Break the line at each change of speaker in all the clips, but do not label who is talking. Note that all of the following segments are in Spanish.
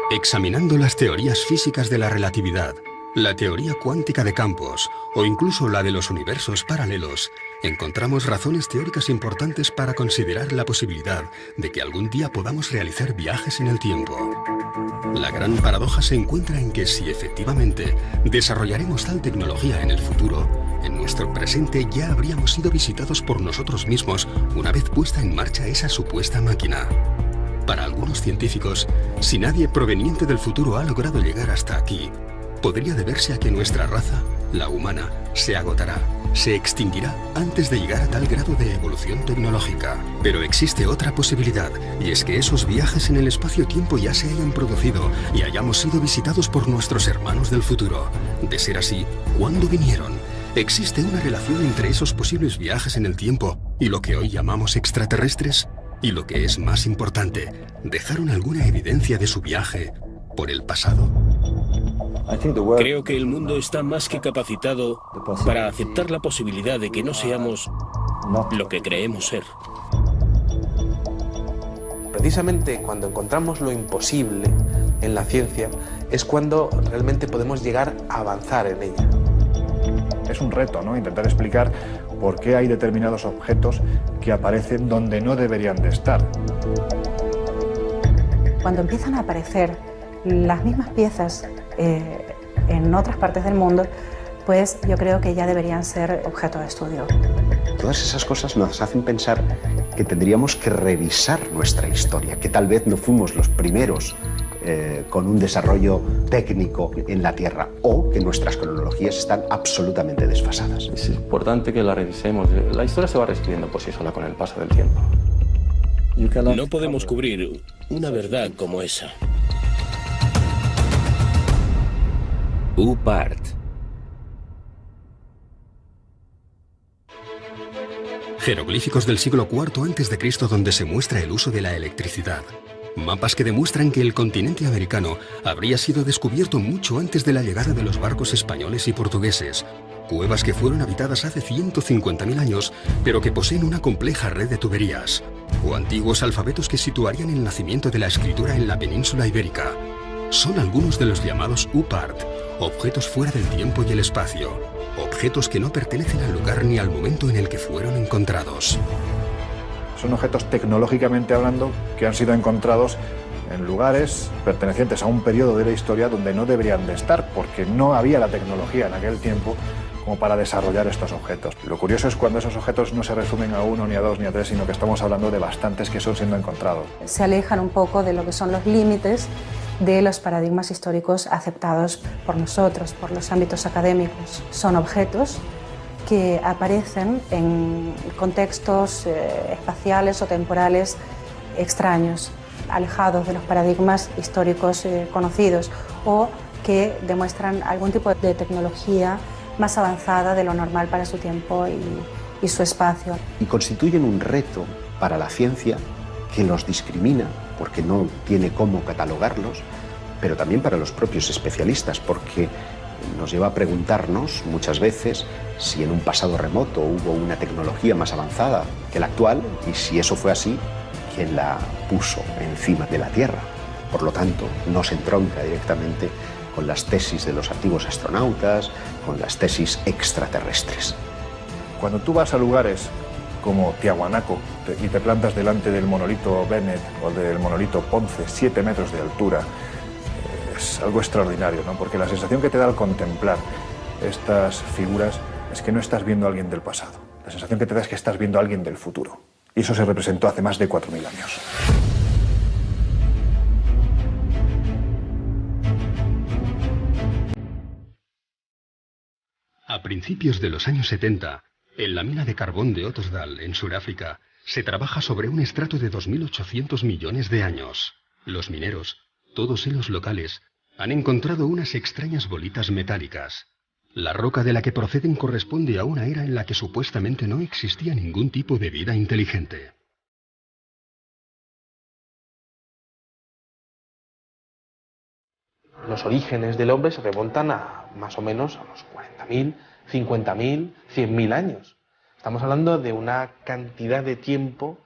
Examinando las teorías físicas de la relatividad, la teoría cuántica de campos o incluso la de los universos paralelos, encontramos razones teóricas importantes para considerar la posibilidad de que algún día podamos realizar viajes en el tiempo. La gran paradoja se encuentra en que si efectivamente desarrollaremos tal tecnología en el futuro, en nuestro presente ya habríamos sido visitados por nosotros mismos una vez puesta en marcha esa supuesta máquina. Para algunos científicos, si nadie proveniente del futuro ha logrado llegar hasta aquí, podría deberse a que nuestra raza, la humana, se agotará, se extinguirá antes de llegar a tal grado de evolución tecnológica. Pero existe otra posibilidad, y es que esos viajes en el espacio-tiempo ya se hayan producido y hayamos sido visitados por nuestros hermanos del futuro. De ser así, ¿cuándo vinieron? ¿Existe una relación entre esos posibles viajes en el tiempo y lo que hoy llamamos extraterrestres? Y lo que es más importante, ¿dejaron alguna evidencia de su viaje por el pasado?
Creo que el mundo está más que capacitado para aceptar la posibilidad de que no seamos lo que creemos ser.
Precisamente cuando encontramos lo imposible en la ciencia es cuando realmente podemos llegar a avanzar en ella.
Es un reto, ¿no? Intentar explicar por qué hay determinados objetos que aparecen donde no deberían de estar.
Cuando empiezan a aparecer las mismas piezas en otras partes del mundo, pues yo creo que ya deberían ser objeto de estudio.
Todas esas cosas nos hacen pensar que tendríamos que revisar nuestra historia, que tal vez no fuimos los primeros con un desarrollo técnico en la Tierra, o que nuestras cronologías están absolutamente desfasadas.
Es importante que la revisemos. La historia se va reescribiendo por sí sola con el paso del tiempo.
No podemos cubrir una verdad como esa.
UPART.
Jeroglíficos del siglo IV a.C. donde se muestra el uso de la electricidad. Mapas que demuestran que el continente americano habría sido descubierto mucho antes de la llegada de los barcos españoles y portugueses. Cuevas que fueron habitadas hace 150.000 años, pero que poseen una compleja red de tuberías. O antiguos alfabetos que situarían el nacimiento de la escritura en la península ibérica. Son algunos de los llamados UPART, objetos fuera del tiempo y el espacio. Objetos que no pertenecen al lugar ni al momento en el que fueron encontrados.
Son objetos tecnológicamente hablando que han sido encontrados en lugares pertenecientes a un periodo de la historia donde no deberían de estar, porque no había la tecnología en aquel tiempo como para desarrollar estos objetos. Lo curioso es cuando esos objetos no se resumen a uno, ni a dos, ni a tres, sino que estamos hablando de bastantes que son siendo encontrados.
Se alejan un poco de lo que son los límites de los paradigmas históricos aceptados por nosotros, por los ámbitos académicos. Son objetos que aparecen en contextos espaciales o temporales extraños, alejados de los paradigmas históricos conocidos, o que demuestran algún tipo de tecnología más avanzada de lo normal para su tiempo y su espacio.
Y constituyen un reto para la ciencia que los discrimina, porque no tiene cómo catalogarlos, pero también para los propios especialistas, porque nos lleva a preguntarnos muchas veces si en un pasado remoto hubo una tecnología más avanzada que la actual, y si eso fue así, ¿quién la puso encima de la Tierra? Por lo tanto, no se entronca directamente con las tesis de los antiguos astronautas, con las tesis extraterrestres.
Cuando tú vas a lugares como Tiahuanaco y te plantas delante del monolito Bennett o del monolito Ponce, 7 metros de altura, es algo extraordinario, ¿no? Porque la sensación que te da al contemplar estas figuras es que no estás viendo a alguien del pasado. La sensación que te da es que estás viendo a alguien del futuro. Y eso se representó hace más de 4.000 años.
A principios de los años 70, en la mina de carbón de Ottosdal, en Sudáfrica, se trabaja sobre un estrato de 2.800 millones de años. Los mineros, todos ellos locales, han encontrado unas extrañas bolitas metálicas. La roca de la que proceden corresponde a una era en la que supuestamente no existía ningún tipo de vida inteligente.
Los orígenes del hombre se remontan a más o menos a los 40.000, 50.000, 100.000 años. Estamos hablando de una cantidad de tiempo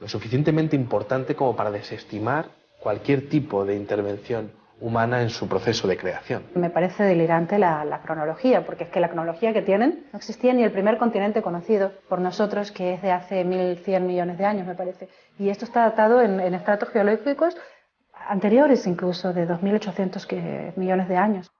lo suficientemente importante como para desestimar cualquier tipo de intervención humana en su proceso de creación.
Me parece delirante la cronología, porque es que la cronología que tienen no existía ni el primer continente conocido por nosotros, que es de hace 1.100 millones de años, me parece. Y esto está datado en estratos geológicos anteriores incluso, de 2.800 millones de años.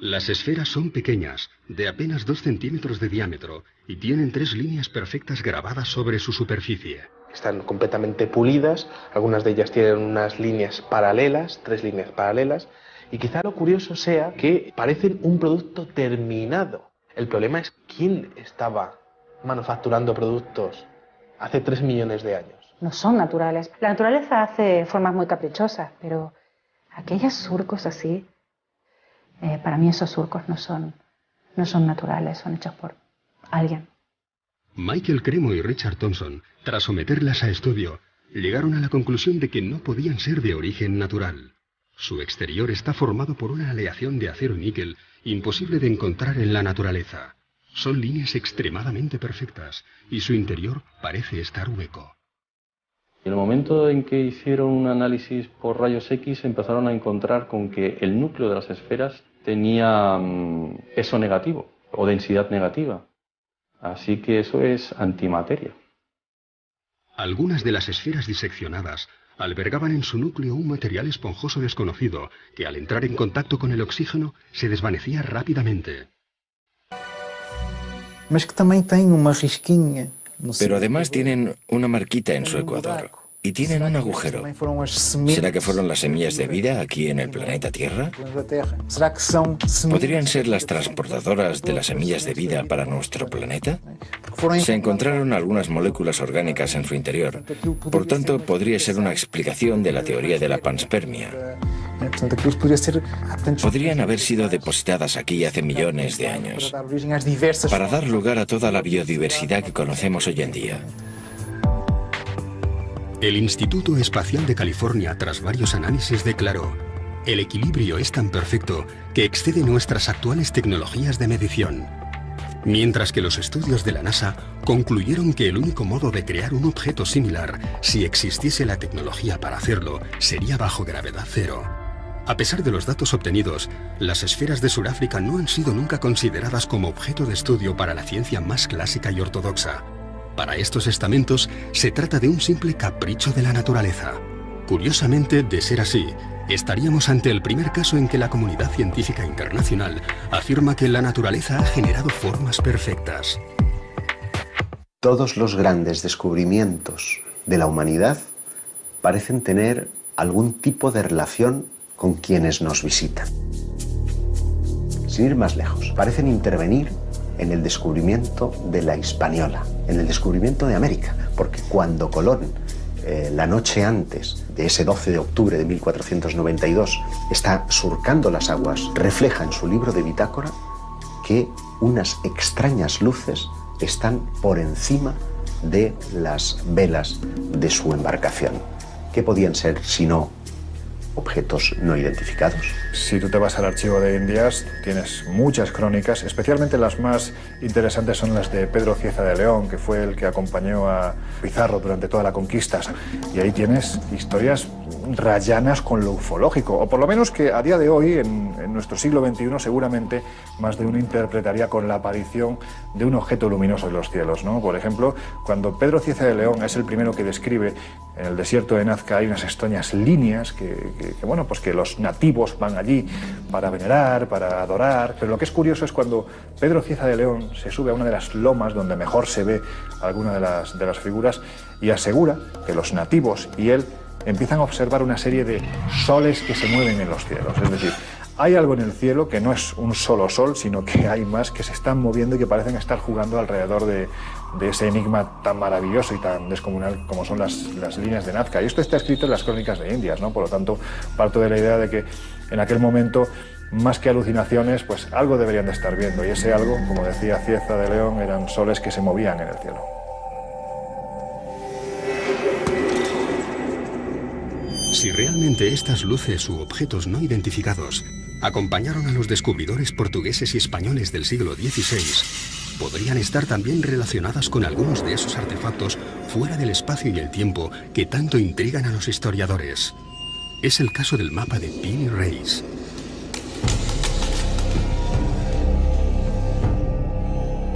Las esferas son pequeñas, de apenas 2 centímetros de diámetro, y tienen 3 líneas perfectas grabadas sobre su superficie.
Están completamente pulidas, algunas de ellas tienen unas líneas paralelas, 3 líneas paralelas, y quizá lo curioso sea que parecen un producto terminado. El problema es quién estaba manufacturando productos hace 3 millones de años.
No son naturales. La naturaleza hace formas muy caprichosas, pero aquellos surcos así, para mí esos surcos no son naturales, son hechos por alguien.
Michael Cremo y Richard Thompson, tras someterlas a estudio, llegaron a la conclusión de que no podían ser de origen natural. Su exterior está formado por una aleación de acero y níquel imposible de encontrar en la naturaleza. Son líneas extremadamente perfectas y su interior parece estar hueco.
En el momento en que hicieron un análisis por rayos X empezaron a encontrar con que el núcleo de las esferas tenía peso negativo o densidad negativa. Así que eso es antimateria.
Algunas de las esferas diseccionadas albergaban en su núcleo un material esponjoso desconocido que al entrar en contacto con el oxígeno se desvanecía rápidamente.
Pero además tienen una marquita en su ecuador y tienen un agujero. ¿Será que fueron las semillas de vida aquí en el planeta Tierra? ¿Podrían ser las transportadoras de las semillas de vida para nuestro planeta? Se encontraron algunas moléculas orgánicas en su interior. Por tanto, podría ser una explicación de la teoría de la panspermia. Podrían haber sido depositadas aquí hace millones de años, para dar lugar a toda la biodiversidad que conocemos hoy en día.
El Instituto Espacial de California, tras varios análisis, declaró: el equilibrio es tan perfecto que excede nuestras actuales tecnologías de medición. Mientras que los estudios de la NASA concluyeron que el único modo de crear un objeto similar, si existiese la tecnología para hacerlo, sería bajo gravedad cero. A pesar de los datos obtenidos, las esferas de Sudáfrica no han sido nunca consideradas como objeto de estudio para la ciencia más clásica y ortodoxa. Para estos estamentos, se trata de un simple capricho de la naturaleza. Curiosamente, de ser así, estaríamos ante el primer caso en que la comunidad científica internacional afirma que la naturaleza ha generado formas perfectas.
Todos los grandes descubrimientos de la humanidad parecen tener algún tipo de relación con quienes nos visitan. Sin ir más lejos, parecen intervenir en el descubrimiento de la Hispaniola, en el descubrimiento de América, porque cuando Colón, la noche antes de ese 12 de octubre de 1492, está surcando las aguas, refleja en su libro de bitácora que unas extrañas luces están por encima de las velas de su embarcación. ¿Qué podían ser sino objetos no identificados?
Si tú te vas al archivo de Indias, tienes muchas crónicas, especialmente las más interesantes son las de Pedro Cieza de León, que fue el que acompañó a Pizarro durante toda la conquista. Y ahí tienes historias rayanas con lo ufológico, o por lo menos que a día de hoy, en nuestro siglo XXI, seguramente más de uno interpretaría con la aparición de un objeto luminoso en los cielos, ¿no? Por ejemplo, cuando Pedro Cieza de León es el primero que describe en el desierto de Nazca hay unas extrañas líneas que los nativos van allí para venerar, para adorar, pero lo que es curioso es cuando Pedro Cieza de León se sube a una de las lomas donde mejor se ve alguna de las figuras y asegura que los nativos y él empiezan a observar una serie de soles que se mueven en los cielos, es decir, hay algo en el cielo que no es un solo sol, sino que hay más que se están moviendo y que parecen estar jugando alrededor de ese enigma tan maravilloso y tan descomunal como son las líneas de Nazca. Y esto está escrito en las crónicas de Indias, ¿no? Por lo tanto, parto de la idea de que en aquel momento, más que alucinaciones, pues algo deberían de estar viendo. Y ese algo, como decía Cieza de León, eran soles que se movían en el cielo.
Si realmente estas luces u objetos no identificados acompañaron a los descubridores portugueses y españoles del siglo XVI, podrían estar también relacionadas con algunos de esos artefactos fuera del espacio y el tiempo que tanto intrigan a los historiadores. Es el caso del mapa de Piri Reis.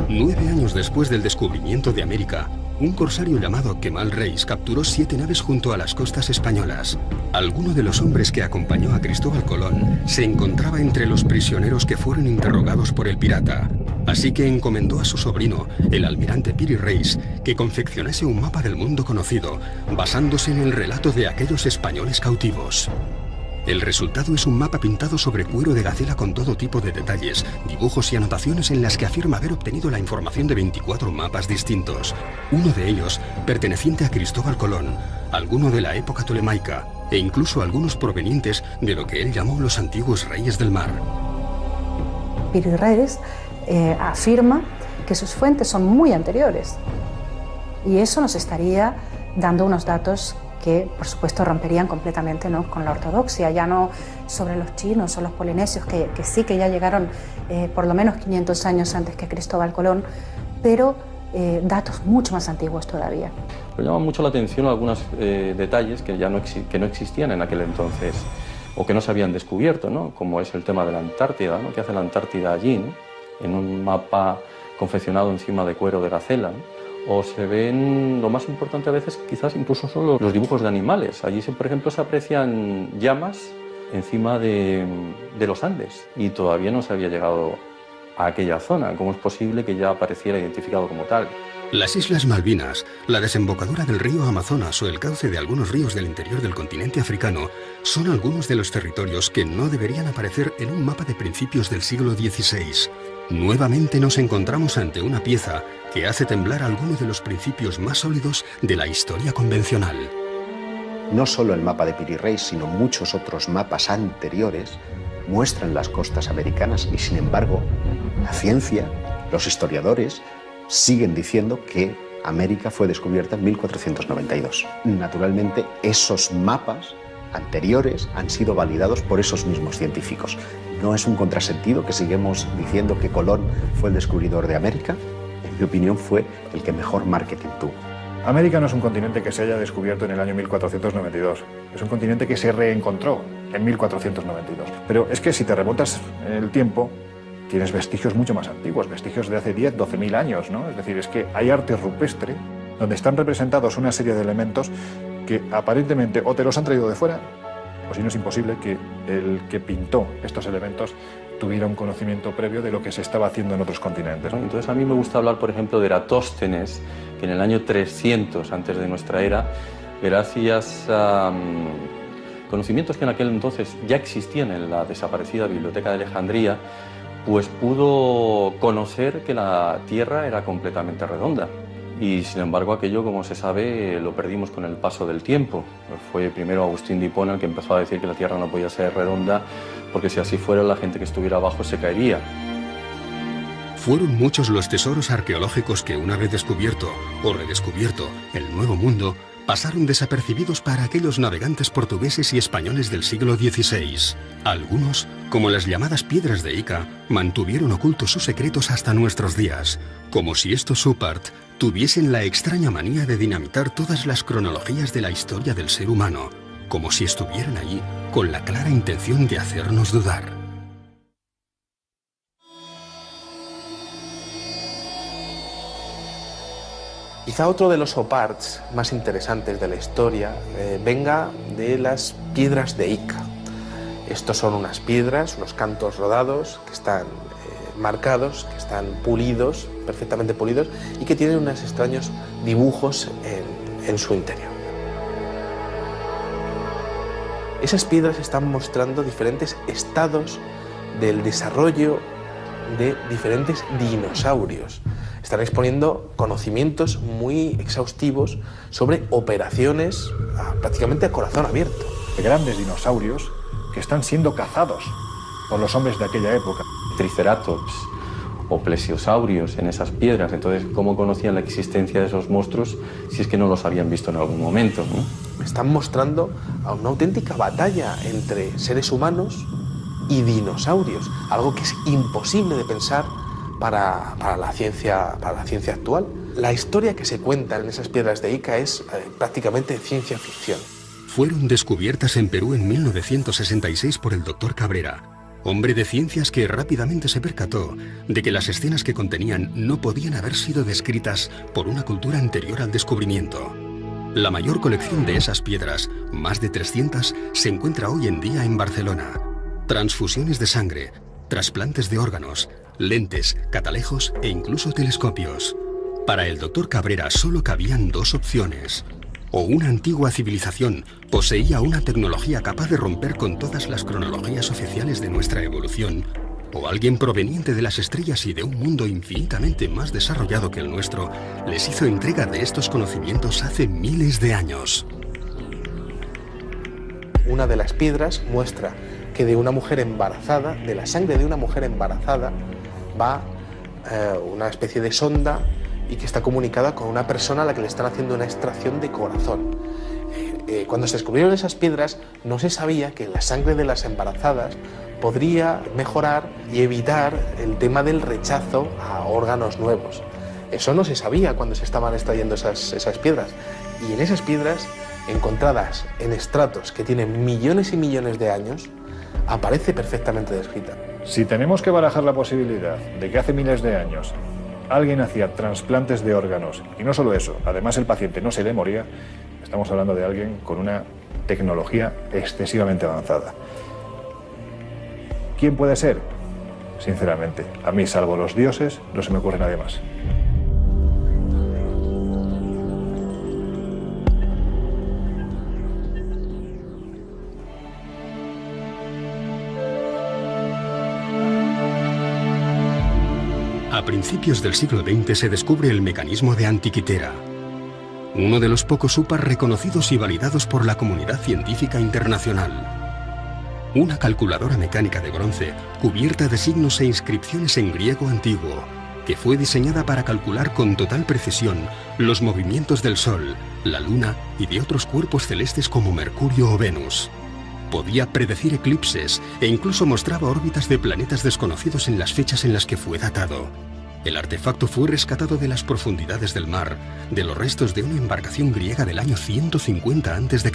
Nueve años después del descubrimiento de América, un corsario llamado Kemal Reis capturó 7 naves junto a las costas españolas. Alguno de los hombres que acompañó a Cristóbal Colón se encontraba entre los prisioneros que fueron interrogados por el pirata. Así que encomendó a su sobrino, el almirante Piri Reis, que confeccionase un mapa del mundo conocido, basándose en el relato de aquellos españoles cautivos. El resultado es un mapa pintado sobre cuero de gacela con todo tipo de detalles, dibujos y anotaciones en las que afirma haber obtenido la información de 24 mapas distintos. Uno de ellos, perteneciente a Cristóbal Colón, alguno de la época tolemaica, e incluso algunos provenientes de lo que él llamó los antiguos reyes del mar.
Piri Reis afirma que sus fuentes son muy anteriores, y eso nos estaría dando unos datos que, por supuesto, romperían completamente, ¿no?, con la ortodoxia, ya no sobre los chinos o los polinesios, que sí que ya llegaron por lo menos 500 años antes que Cristóbal Colón, pero datos mucho más antiguos todavía.
Pero llama mucho la atención algunos detalles que ya no existían en aquel entonces, o que no se habían descubierto, ¿no?, como es el tema de la Antártida, ¿no?, que hace la Antártida allí, ¿no?, en un mapa confeccionado encima de cuero de gacela, ¿no? O se ven, lo más importante a veces quizás incluso son los dibujos de animales. Allí, por ejemplo, se aprecian llamas encima de los Andes y todavía no se había llegado a aquella zona. ¿Cómo es posible que ya apareciera identificado como tal?
Las Islas Malvinas, la desembocadura del río Amazonas o el cauce de algunos ríos del interior del continente africano son algunos de los territorios que no deberían aparecer en un mapa de principios del siglo XVI. Nuevamente nos encontramos ante una pieza que hace temblar algunos de los principios más sólidos de la historia convencional.
No solo el mapa de Piri Reis, sino muchos otros mapas anteriores muestran las costas americanas y, sin embargo, la ciencia, los historiadores, siguen diciendo que América fue descubierta en 1492. Naturalmente, esos mapas anteriores han sido validados por esos mismos científicos. No es un contrasentido que sigamos diciendo que Colón fue el descubridor de América. En mi opinión, fue el que mejor marketing tuvo.
América no es un continente que se haya descubierto en el año 1492. Es un continente que se reencontró en 1492. Pero es que si te remontas en el tiempo, tienes vestigios mucho más antiguos, vestigios de hace 10, 12.000 años, ¿no? Es decir, es que hay arte rupestre donde están representados una serie de elementos que aparentemente o te los han traído de fuera, o si no es imposible que el que pintó estos elementos tuviera un conocimiento previo de lo que se estaba haciendo en otros continentes, ¿no?
Entonces a mí me gusta hablar, por ejemplo, de Eratóstenes, que en el año 300 antes de nuestra era, gracias a conocimientos que en aquel entonces ya existían en la desaparecida Biblioteca de Alejandría, pues pudo conocer que la Tierra era completamente redonda. Y sin embargo aquello, como se sabe, lo perdimos con el paso del tiempo. Fue primero Agustín de Hipona el que empezó a decir que la Tierra no podía ser redonda, porque si así fuera la gente que estuviera abajo se caería.
Fueron muchos los tesoros arqueológicos que, una vez descubierto o redescubierto el Nuevo Mundo, pasaron desapercibidos para aquellos navegantes portugueses y españoles del siglo XVI. Algunos, como las llamadas piedras de Ica, mantuvieron ocultos sus secretos hasta nuestros días, como si estos Supart tuviesen la extraña manía de dinamitar todas las cronologías de la historia del ser humano, como si estuvieran allí con la clara intención de hacernos dudar.
Quizá otro de los oparts más interesantes de la historia venga de las piedras de Ica. Estos son unas piedras, unos cantos rodados que están marcados, que están pulidos, perfectamente pulidos, y que tienen unos extraños dibujos en su interior. Esas piedras están mostrando diferentes estados del desarrollo de diferentes dinosaurios. Están exponiendo conocimientos muy exhaustivos sobre operaciones prácticamente a corazón abierto.
Grandes dinosaurios que están siendo cazados por los hombres de aquella época.
Triceratops o plesiosaurios en esas piedras. Entonces, ¿cómo conocían la existencia de esos monstruos si es que no los habían visto en algún momento, ¿no?
Están mostrando a una auténtica batalla entre seres humanos y dinosaurios, algo que es imposible de pensar para la ciencia actual. La historia que se cuenta en esas piedras de Ica es prácticamente ciencia ficción.
fueron descubiertas en Perú en 1966 por el Dr. Cabrera, hombre de ciencias que rápidamente se percató de que las escenas que contenían no podían haber sido descritas por una cultura anterior al descubrimiento. La mayor colección de esas piedras, más de 300, se encuentra hoy en día en Barcelona. Transfusiones de sangre, trasplantes de órganos, lentes, catalejos e incluso telescopios. Para el Dr. Cabrera solo cabían dos opciones. O una antigua civilización poseía una tecnología capaz de romper con todas las cronologías oficiales de nuestra evolución, o alguien proveniente de las estrellas y de un mundo infinitamente más desarrollado que el nuestro les hizo entrega de estos conocimientos hace miles de años.
Una de las piedras muestra que de una mujer embarazada, de la sangre de una mujer embarazada, va una especie de sonda y que está comunicada con una persona a la que le están haciendo una extracción de corazón. Cuando se descubrieron esas piedras, no se sabía que la sangre de las embarazadas podría mejorar y evitar el tema del rechazo a órganos nuevos. Eso no se sabía cuando se estaban extrayendo esas piedras. Y en esas piedras, encontradas en estratos que tienen millones y millones de años, aparece perfectamente descrita.
Si tenemos que barajar la posibilidad de que hace miles de años alguien hacía trasplantes de órganos, y no solo eso, además el paciente no se le moría, estamos hablando de alguien con una tecnología excesivamente avanzada. ¿Quién puede ser? Sinceramente, a mí, salvo los dioses, no se me ocurre nadie más.
A principios del siglo XX se descubre el mecanismo de Antikythera, uno de los pocos UPAs reconocidos y validados por la comunidad científica internacional. Una calculadora mecánica de bronce cubierta de signos e inscripciones en griego antiguo, que fue diseñada para calcular con total precisión los movimientos del Sol, la Luna y de otros cuerpos celestes como Mercurio o Venus. Podía predecir eclipses e incluso mostraba órbitas de planetas desconocidos en las fechas en las que fue datado. El artefacto fue rescatado de las profundidades del mar, de los restos de una embarcación griega del año 150 a.C.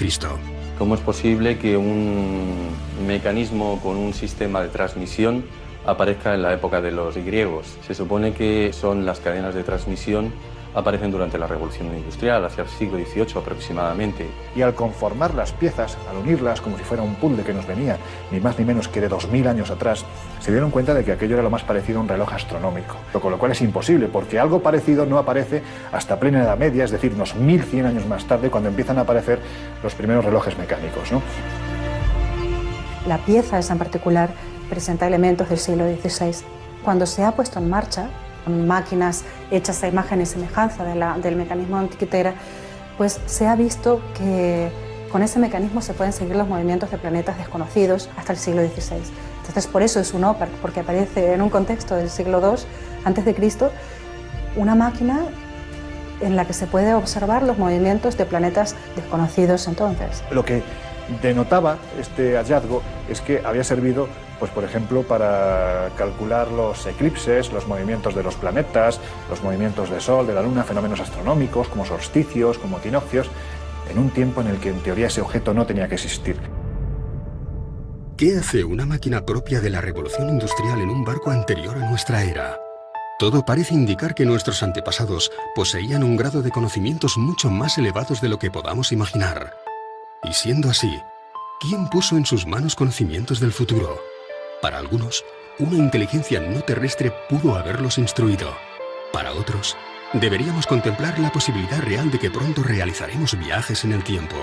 ¿Cómo es posible que un mecanismo con un sistema de transmisión aparezca en la época de los griegos? Se supone que son las cadenas de transmisión aparecen durante la Revolución Industrial, hacia el siglo XVIII aproximadamente.
Y al conformar las piezas, al unirlas como si fuera un puzzle que nos venía ni más ni menos que de 2000 años atrás, se dieron cuenta de que aquello era lo más parecido a un reloj astronómico. Con lo cual es imposible, porque algo parecido no aparece hasta plena Edad Media, es decir, unos 1100 años más tarde, cuando empiezan a aparecer los primeros relojes mecánicos, ¿no?
La pieza esa en particular presenta elementos del siglo XVI. Cuando se ha puesto en marcha, con máquinas hechas a imagen y semejanza del mecanismo de Antikythera, pues se ha visto que con ese mecanismo se pueden seguir los movimientos de planetas desconocidos hasta el siglo XVI. Entonces, por eso es un OPAR, porque aparece en un contexto del siglo II a.C. una máquina en la que se puede observar los movimientos de planetas desconocidos entonces.
Lo que denotaba este hallazgo es que había servido, pues por ejemplo, para calcular los eclipses, los movimientos de los planetas, los movimientos del Sol, de la Luna, fenómenos astronómicos como solsticios, como equinoccios, en un tiempo en el que en teoría ese objeto no tenía que existir.
¿Qué hace una máquina propia de la revolución industrial en un barco anterior a nuestra era? Todo parece indicar que nuestros antepasados poseían un grado de conocimientos mucho más elevados de lo que podamos imaginar. Y siendo así, ¿quién puso en sus manos conocimientos del futuro? Para algunos, una inteligencia no terrestre pudo haberlos instruido. Para otros, deberíamos contemplar la posibilidad real de que pronto realizaremos viajes en el tiempo.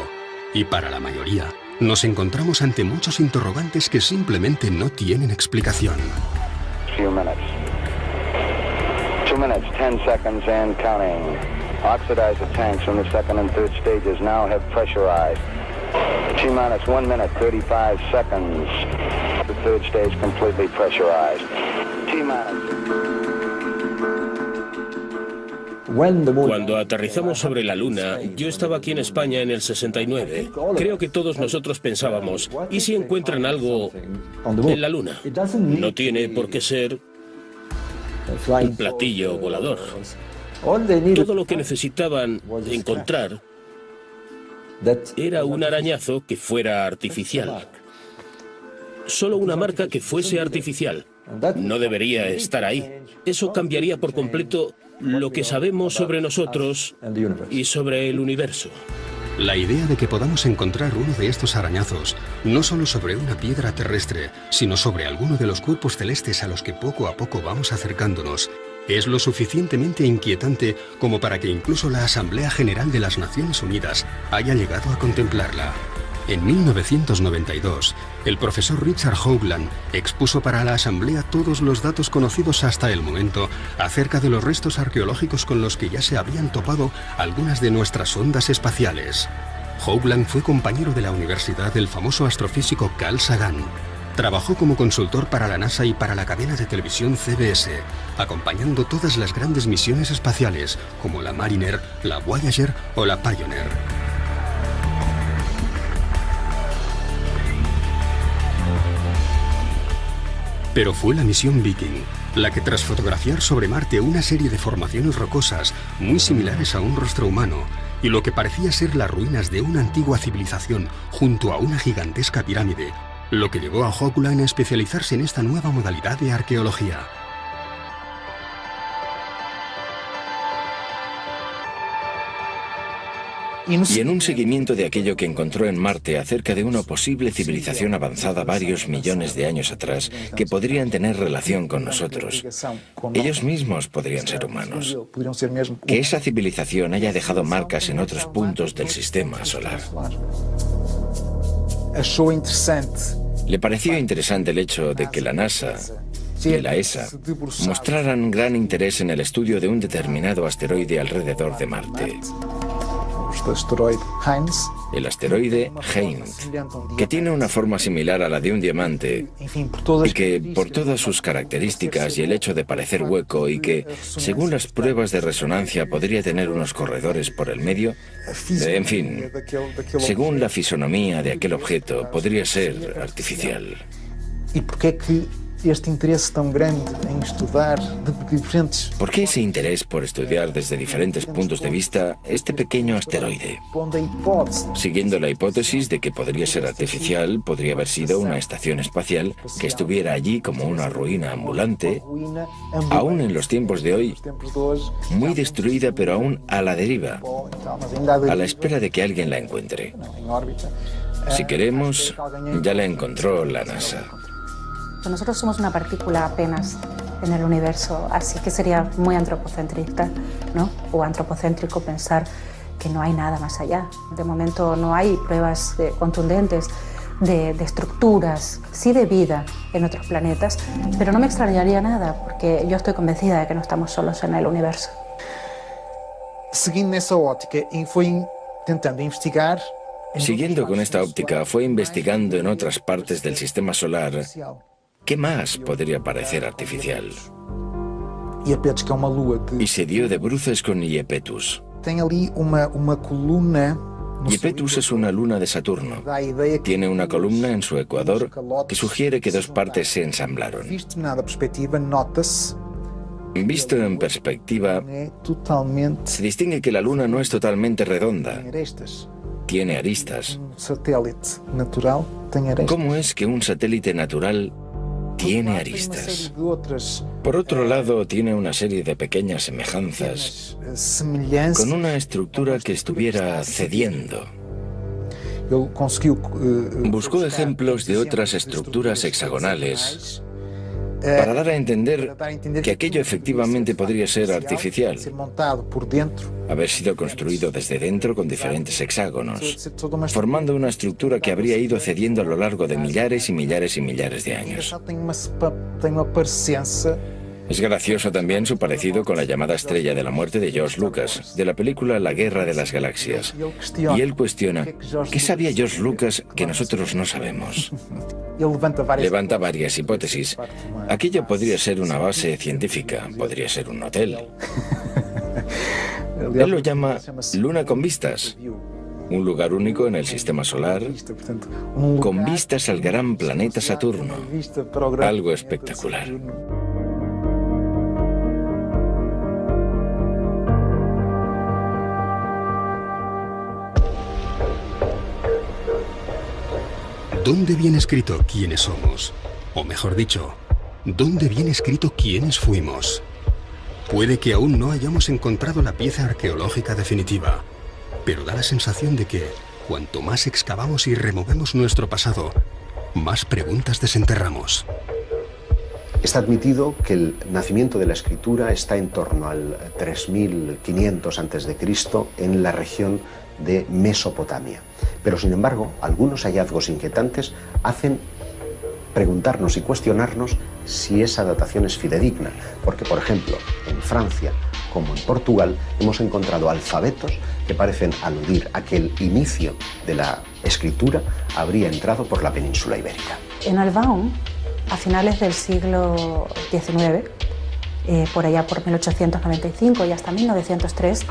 Y para la mayoría, nos encontramos ante muchos interrogantes que simplemente no tienen explicación.
2 minutes, 10 seconds and counting. Oxidize the tanks from the second and third stages now have pressurized. T-minus 1 minute, 35 seconds. The third stage completely pressurized.
Cuando aterrizamos sobre la Luna, yo estaba aquí en España en el 69. Creo que todos nosotros pensábamos, ¿y si encuentran algo en la Luna? No tiene por qué ser un platillo volador. Todo lo que necesitaban encontrar era un arañazo que fuera artificial. Solo una marca que fuese artificial. No debería estar ahí. Eso cambiaría por completo lo que sabemos sobre nosotros y sobre el universo.
La idea de que podamos encontrar uno de estos arañazos, no solo sobre una piedra terrestre, sino sobre alguno de los cuerpos celestes a los que poco a poco vamos acercándonos, es lo suficientemente inquietante como para que incluso la Asamblea General de las Naciones Unidas haya llegado a contemplarla. En 1992, el profesor Richard Hoagland expuso para la Asamblea todos los datos conocidos hasta el momento acerca de los restos arqueológicos con los que ya se habían topado algunas de nuestras sondas espaciales. Hoagland fue compañero de la universidad del famoso astrofísico Carl Sagan. Trabajó como consultor para la NASA y para la cadena de televisión CBS, acompañando todas las grandes misiones espaciales, como la Mariner, la Voyager o la Pioneer. Pero fue la misión Viking la que, tras fotografiar sobre Marte una serie de formaciones rocosas muy similares a un rostro humano y lo que parecía ser las ruinas de una antigua civilización junto a una gigantesca pirámide, lo que llevó a Hoagland a especializarse en esta nueva modalidad de arqueología.
Y en un seguimiento de aquello que encontró en Marte acerca de una posible civilización avanzada varios millones de años atrás que podrían tener relación con nosotros. Ellos mismos podrían ser humanos. Que esa civilización haya dejado marcas en otros puntos del sistema solar. Le pareció interesante el hecho de que la NASA y la ESA mostraran gran interés en el estudio de un determinado asteroide alrededor de Marte. El asteroide Heinz, que tiene una forma similar a la de un diamante y que, por todas sus características y el hecho de parecer hueco y que, según las pruebas de resonancia, podría tener unos corredores por el medio, en fin, según la fisonomía de aquel objeto, podría ser artificial.
Este interés tan grande en estudiar de diferentes...
¿Por qué ese interés por estudiar desde diferentes puntos de vista este pequeño asteroide? Siguiendo la hipótesis de que podría ser artificial, podría haber sido una estación espacial que estuviera allí como una ruina ambulante, aún en los tiempos de hoy, muy destruida pero aún a la deriva, a la espera de que alguien la encuentre. Si queremos, ya la encontró la NASA.
Nosotros somos una partícula apenas en el universo, así que sería muy antropocentrista, ¿no? O antropocéntrico pensar que no hay nada más allá. De momento no hay pruebas contundentes de estructuras, sí de vida en otros planetas, pero no me extrañaría nada porque yo estoy convencida de que no estamos solos en el universo.
Siguiendo esa óptica, fue intentando investigar.
Siguiendo con esta óptica, fue investigando en otras partes del sistema solar. ¿Qué más podría parecer artificial? Y se dio de bruces con Iapetus. Iapetus es una luna de Saturno. Tiene una columna en su ecuador que sugiere que dos partes se ensamblaron. Visto en perspectiva, se distingue que la luna no es totalmente redonda. Tiene aristas. ¿Cómo es que un satélite natural tiene aristas? Por otro lado, tiene una serie de pequeñas semejanzas con una estructura que estuviera cediendo. Buscó ejemplos de otras estructuras hexagonales para dar a entender que aquello efectivamente podría ser artificial, haber sido construido desde dentro con diferentes hexágonos, formando una estructura que habría ido cediendo a lo largo de millares y millares y millares de años. Es gracioso también su parecido con la llamada Estrella de la Muerte de George Lucas, de la película La Guerra de las Galaxias. Y él cuestiona, ¿qué sabía George Lucas que nosotros no sabemos? Levanta varias hipótesis. Aquello podría ser una base científica, podría ser un hotel. Él lo llama Luna con vistas. Un lugar único en el sistema solar, con vistas al gran planeta Saturno. Algo espectacular.
¿Dónde viene escrito quiénes somos? O mejor dicho, ¿dónde viene escrito quiénes fuimos? Puede que aún no hayamos encontrado la pieza arqueológica definitiva, pero da la sensación de que, cuanto más excavamos y removemos nuestro pasado, más preguntas desenterramos.
Está admitido que el nacimiento de la escritura está en torno al 3500 a.C. en la región de Mesopotamia. Pero, sin embargo, algunos hallazgos inquietantes hacen preguntarnos y cuestionarnos si esa datación es fidedigna, porque, por ejemplo, en Francia como en Portugal hemos encontrado alfabetos que parecen aludir a que el inicio de la escritura habría entrado por la península ibérica.
En Albaon, a finales del siglo XIX, por allá por 1895 y hasta 1903,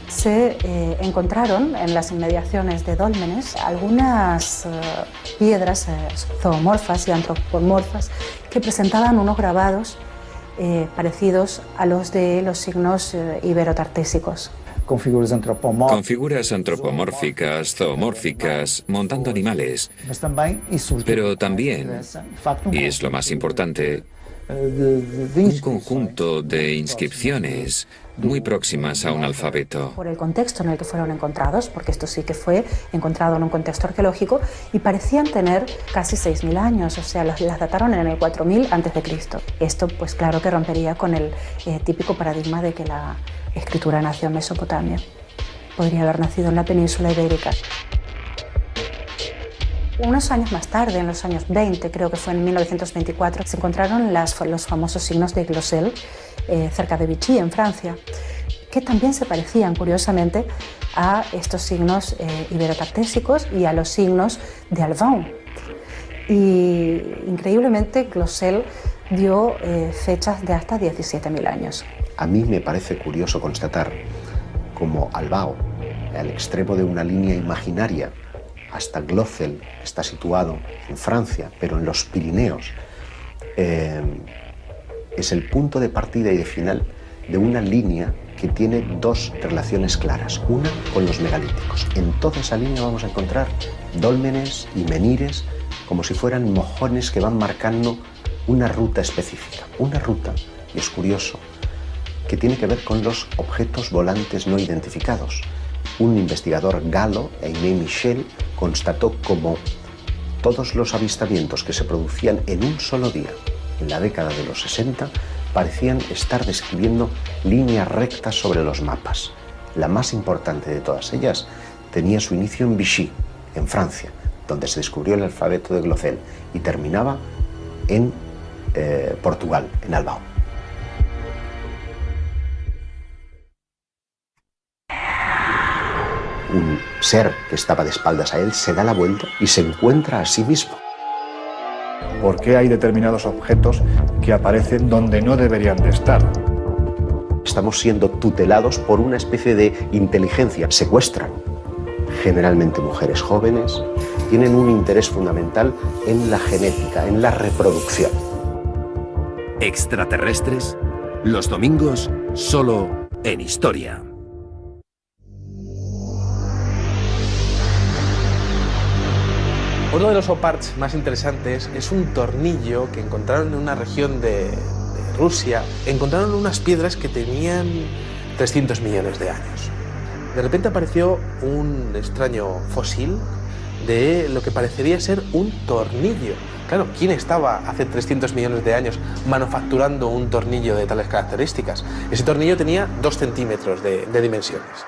se encontraron en las inmediaciones de Dólmenes algunas piedras zoomorfas y antropomorfas que presentaban unos grabados parecidos a los de los signos iberotartésicos.
Con figuras antropomórficas, zoomórficas, montando animales. Pero también, y es lo más importante, un conjunto de inscripciones muy próximas a un alfabeto.
Por el contexto en el que fueron encontrados, porque esto sí que fue encontrado en un contexto arqueológico, y parecían tener casi 6.000 años, o sea, las dataron en el 4000 a.C. Esto, pues claro que rompería con el típico paradigma de que la escritura nació en Mesopotamia. Podría haber nacido en la península ibérica. Unos años más tarde, en los años 20, creo que fue en 1924, se encontraron los famosos signos de Glosel cerca de Vichy, en Francia, que también se parecían, curiosamente, a estos signos iberotartésicos y a los signos de Albaon. Y, increíblemente, Glosel dio fechas de hasta 17.000 años.
A mí me parece curioso constatar cómo Albaon, al extremo de una línea imaginaria, hasta Glosel, está situado en Francia, pero en los Pirineos, es el punto de partida y de final de una línea que tiene dos relaciones claras. Una con los megalíticos. En toda esa línea vamos a encontrar dólmenes y menires como si fueran mojones que van marcando una ruta específica. Una ruta, y es curioso, que tiene que ver con los objetos volantes no identificados. Un investigador galo, Aimé Michel, constató cómo todos los avistamientos que se producían en un solo día en la década de los 60 parecían estar describiendo líneas rectas sobre los mapas. La más importante de todas ellas tenía su inicio en Vichy, en Francia, donde se descubrió el alfabeto de Glosel, y terminaba en Portugal, en Albaon. Un ser que estaba de espaldas a él se da la vuelta y se encuentra a sí mismo.
¿Por qué hay determinados objetos que aparecen donde no deberían de estar?
Estamos siendo tutelados por una especie de inteligencia. Secuestran generalmente mujeres jóvenes, tienen un interés fundamental en la genética, en la reproducción.
Extraterrestres, los domingos, solo en Historia.
Uno de los oparts más interesantes es un tornillo que encontraron en una región de Rusia. Encontraron unas piedras que tenían 300 millones de años. De repente apareció un extraño fósil de lo que parecería ser un tornillo. Claro, ¿quién estaba hace 300 millones de años manufacturando un tornillo de tales características? Ese tornillo tenía 2 centímetros de dimensiones.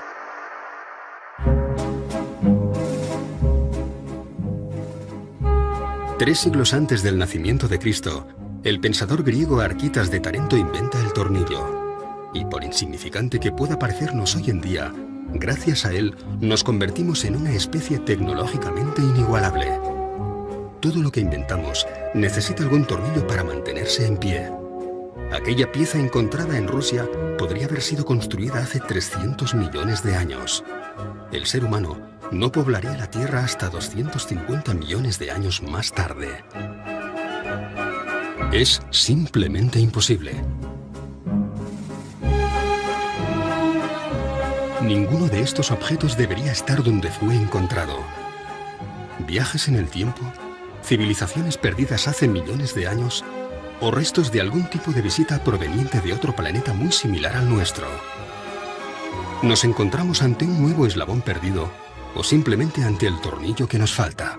Tres siglos antes del nacimiento de Cristo, el pensador griego Arquitas de Tarento inventa el tornillo. Y por insignificante que pueda parecernos hoy en día, gracias a él nos convertimos en una especie tecnológicamente inigualable. Todo lo que inventamos necesita algún tornillo para mantenerse en pie. Aquella pieza encontrada en Rusia podría haber sido construida hace 300 millones de años. El ser humano no poblaría la Tierra hasta 250 millones de años más tarde. Es simplemente imposible. Ninguno de estos objetos debería estar donde fue encontrado. Viajes en el tiempo civilizaciones perdidas hace millones de años o restos de algún tipo de visita proveniente de otro planeta muy similar al nuestro. ¿Nos encontramos ante un nuevo eslabón perdido o simplemente ante el tornillo que nos falta?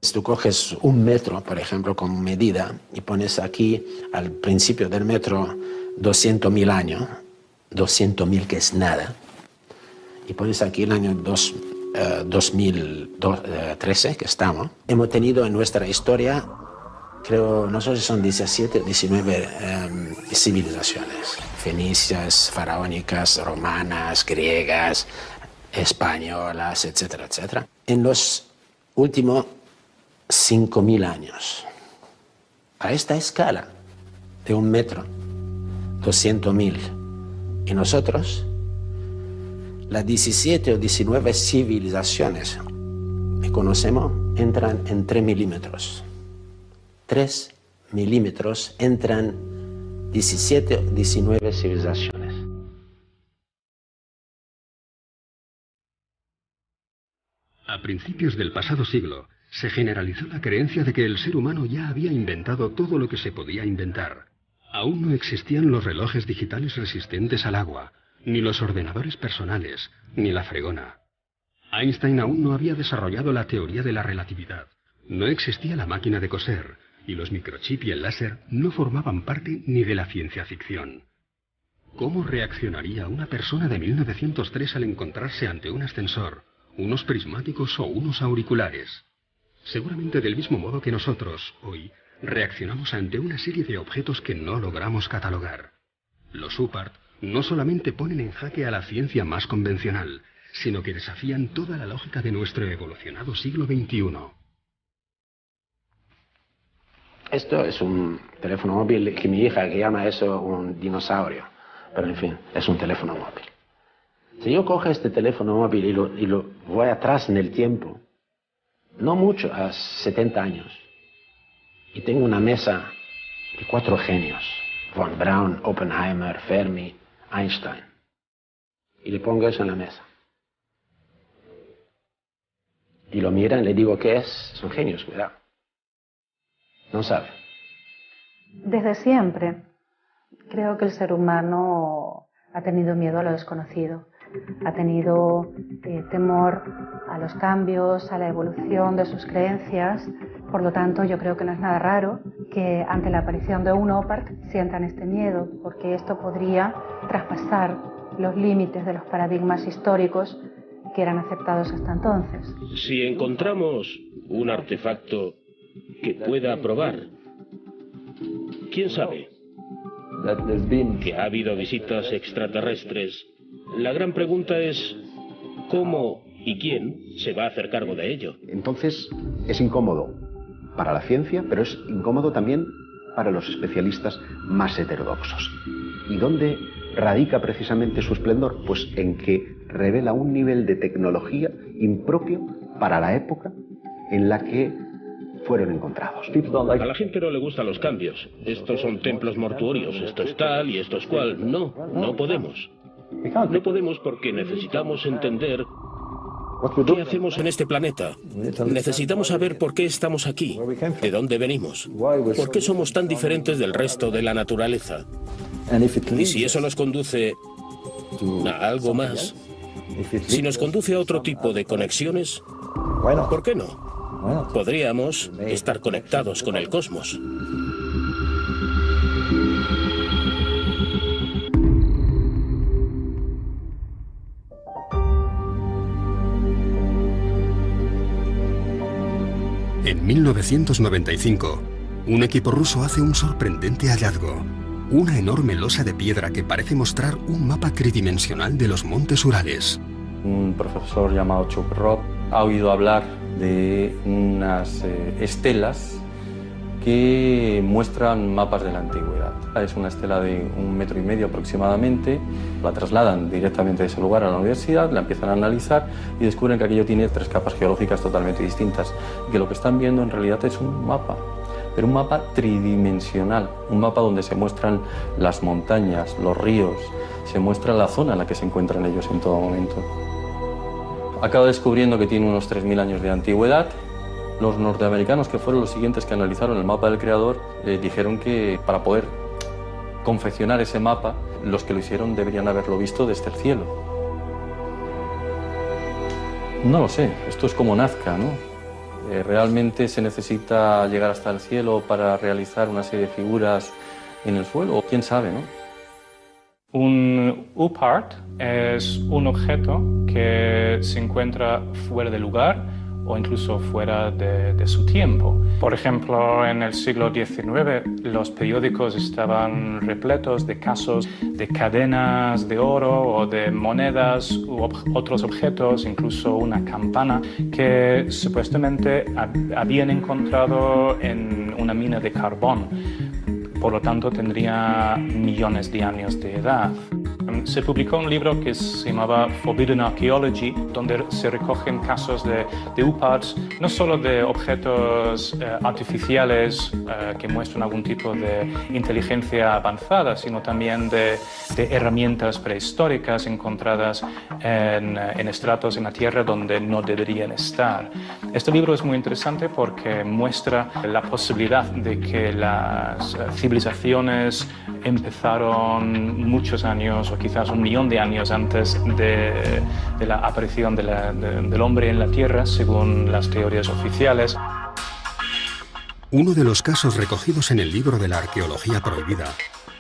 Si tú coges un metro, por ejemplo, como medida, y pones aquí al principio del metro 200.000 años, 200.000 que es nada, y pones aquí el año 2013 que estamos, hemos tenido en nuestra historia, creo, no sé si son 17 o 19 civilizaciones, fenicias, faraónicas, romanas, griegas, españolas, etcétera, etcétera. En los últimos 5.000 años, a esta escala de un metro, 200.000, y nosotros, las 17 o 19 civilizaciones que conocemos entran en 3 milímetros. 3 milímetros entran 17 o 19 civilizaciones.
A principios del pasado siglo, se generalizó la creencia de que el ser humano ya había inventado todo lo que se podía inventar. Aún no existían los relojes digitales resistentes al agua, ni los ordenadores personales, ni la fregona. Einstein aún no había desarrollado la teoría de la relatividad. No existía la máquina de coser, y los microchips y el láser no formaban parte ni de la ciencia ficción. ¿Cómo reaccionaría una persona de 1903 al encontrarse ante un ascensor, unos prismáticos o unos auriculares? Seguramente del mismo modo que nosotros, hoy, reaccionamos ante una serie de objetos que no logramos catalogar. Los UPART no solamente ponen en jaque a la ciencia más convencional, sino que desafían toda la lógica de nuestro evolucionado siglo XXI.
Esto es un teléfono móvil que mi hija que llama eso un dinosaurio, pero en fin, es un teléfono móvil. Si yo cojo este teléfono móvil y lo voy atrás en el tiempo, no mucho, a 70 años, y tengo una mesa de 4 genios, von Braun, Oppenheimer, Fermi, Einstein, y le pongo eso en la mesa. Y lo miran, le digo, ¿qué es? Son genios, cuidado. No sabe.
Desde siempre creo que el ser humano ha tenido miedo a lo desconocido, ha tenido temor a los cambios, a la evolución de sus creencias. Por lo tanto, yo creo que no es nada raro que ante la aparición de un OPART sientan este miedo, porque esto podría traspasar los límites de los paradigmas históricos que eran aceptados hasta entonces.
Si encontramos un artefacto que pueda probar, ¿quién sabe? Que ha habido visitas extraterrestres. La gran pregunta es ¿cómo y quién se va a hacer cargo de ello?
Entonces es incómodo para la ciencia, pero es incómodo también para los especialistas más heterodoxos. ¿Y dónde radica precisamente su esplendor? Pues en que revela un nivel de tecnología impropio para la época en la que fueron encontrados.
A la gente no le gustan los cambios. Estos son templos mortuorios, esto es tal y esto es cual. No, no podemos. No podemos porque necesitamos entender qué hacemos en este planeta. Necesitamos saber por qué estamos aquí, de dónde venimos, por qué somos tan diferentes del resto de la naturaleza. Y si eso nos conduce a algo más, si nos conduce a otro tipo de conexiones, ¿por qué no? Podríamos estar conectados con el cosmos.
En 1995, un equipo ruso hace un sorprendente hallazgo. Una enorme losa de piedra que parece mostrar un mapa tridimensional de los montes Urales.
Un profesor llamado Chuck Robb ha oído hablar de unas estelas que muestran mapas de la antigüedad. Es una estela de 1,5 metros aproximadamente, la trasladan directamente de ese lugar a la universidad, la empiezan a analizar y descubren que aquello tiene 3 capas geológicas totalmente distintas, y que lo que están viendo en realidad es un mapa, pero un mapa tridimensional, un mapa donde se muestran las montañas, los ríos, se muestra la zona en la que se encuentran ellos en todo momento. Acaba descubriendo que tiene unos 3.000 años de antigüedad. Los norteamericanos, que fueron los siguientes que analizaron el mapa del creador, dijeron que para poder confeccionar ese mapa, los que lo hicieron deberían haberlo visto desde el cielo. No lo sé, esto es como Nazca, ¿no? ¿Realmente se necesita llegar hasta el cielo para realizar una serie de figuras en el suelo? ¿Quién sabe, no?
Un UPART es un objeto que se encuentra fuera de lugar o incluso fuera de su tiempo. Por ejemplo, en el siglo XIX los periódicos estaban repletos de casos de cadenas de oro o de monedas u otros objetos, incluso una campana que supuestamente habían encontrado en una mina de carbón. Por lo tanto, tendría millones de años de edad. Se publicó un libro que se llamaba Forbidden Archaeology, donde se recogen casos de UPARTs, no solo de objetos artificiales que muestran algún tipo de inteligencia avanzada, sino también de herramientas prehistóricas encontradas en estratos en la Tierra donde no deberían estar. Este libro es muy interesante porque muestra la posibilidad de que las civilizaciones empezaron muchos años o quizás 1 millón de años antes de la aparición del hombre en la Tierra, según las teorías oficiales.
Uno de los casos recogidos en el libro de la arqueología prohibida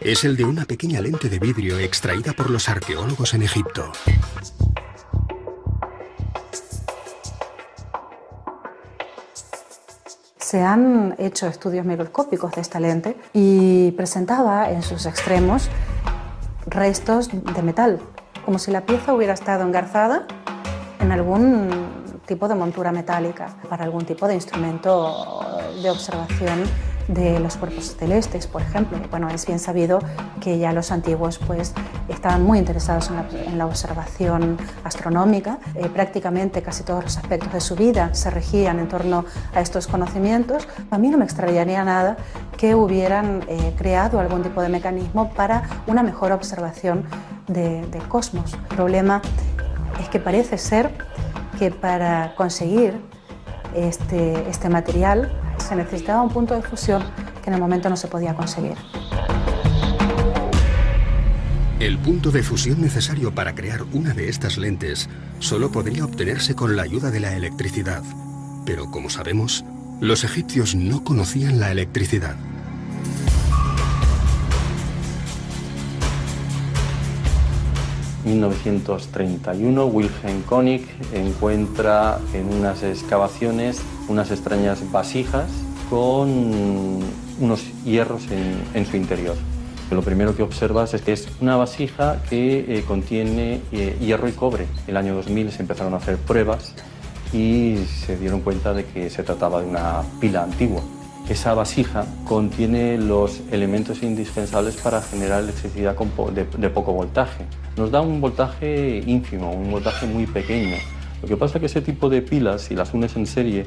es el de una pequeña lente de vidrio extraída por los arqueólogos en Egipto.
Se han hecho estudios microscópicos de esta lente y presentaba en sus extremos restos de metal, como si la pieza hubiera estado engarzada en algún tipo de montura metálica para algún tipo de instrumento de observación de los cuerpos celestes, por ejemplo. Bueno, es bien sabido que ya los antiguos pues, estaban muy interesados en la observación astronómica. Prácticamente casi todos los aspectos de su vida se regían en torno a estos conocimientos. A mí no me extrañaría nada que hubieran creado algún tipo de mecanismo para una mejor observación del cosmos. El problema es que parece ser que para conseguir este material se necesitaba un punto de fusión que en el momento no se podía conseguir.
El punto de fusión necesario para crear una de estas lentes solo podría obtenerse con la ayuda de la electricidad. Pero como sabemos, los egipcios no conocían la electricidad.
En 1931, Wilhelm König encuentra en unas excavaciones unas extrañas vasijas con unos hierros en su interior. Lo primero que observas es que es una vasija que contiene hierro y cobre. En el año 2000 se empezaron a hacer pruebas y se dieron cuenta de que se trataba de una pila antigua. Esa vasija contiene los elementos indispensables para generar electricidad de poco voltaje. Nos da un voltaje ínfimo, un voltaje muy pequeño. Lo que pasa es que ese tipo de pilas, si las unes en serie,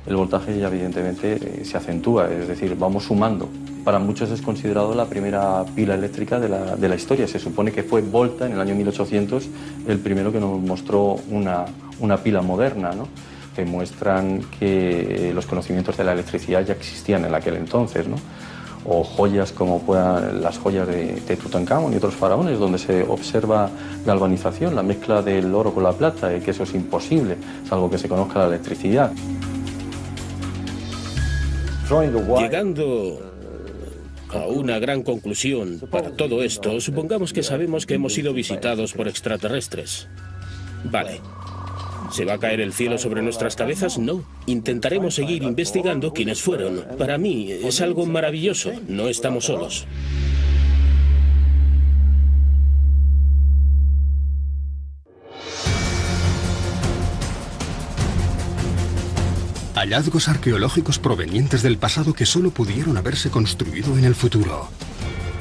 el voltaje ya evidentemente se acentúa, es decir, vamos sumando. Para muchos es considerado la primera pila eléctrica de la historia. Se supone que fue Volta, en el año 1800, el primero que nos mostró una pila moderna, ¿no? Que muestran que los conocimientos de la electricidad ya existían en aquel entonces, ¿no? O joyas como las joyas de Tutankamón y otros faraones, donde se observa galvanización, la mezcla del oro con la plata, y que eso es imposible, salvo que se conozca la electricidad.
Llegando a una gran conclusión para todo esto, supongamos que sabemos que hemos sido visitados por extraterrestres. Vale. ¿Se va a caer el cielo sobre nuestras cabezas? No. Intentaremos seguir investigando quiénes fueron. Para mí es algo maravilloso. No estamos solos.
Hallazgos arqueológicos provenientes del pasado que solo pudieron haberse construido en el futuro.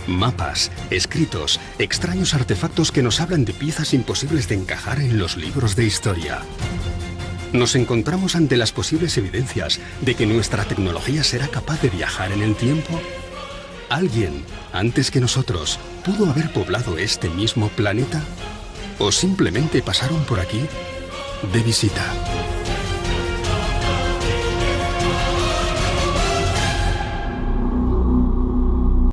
Mapas, escritos, extraños artefactos que nos hablan de piezas imposibles de encajar en los libros de historia. Nos encontramos ante las posibles evidencias de que nuestra tecnología será capaz de viajar en el tiempo. ¿Alguien, antes que nosotros, pudo haber poblado este mismo planeta? ¿O simplemente pasaron por aquí de visita.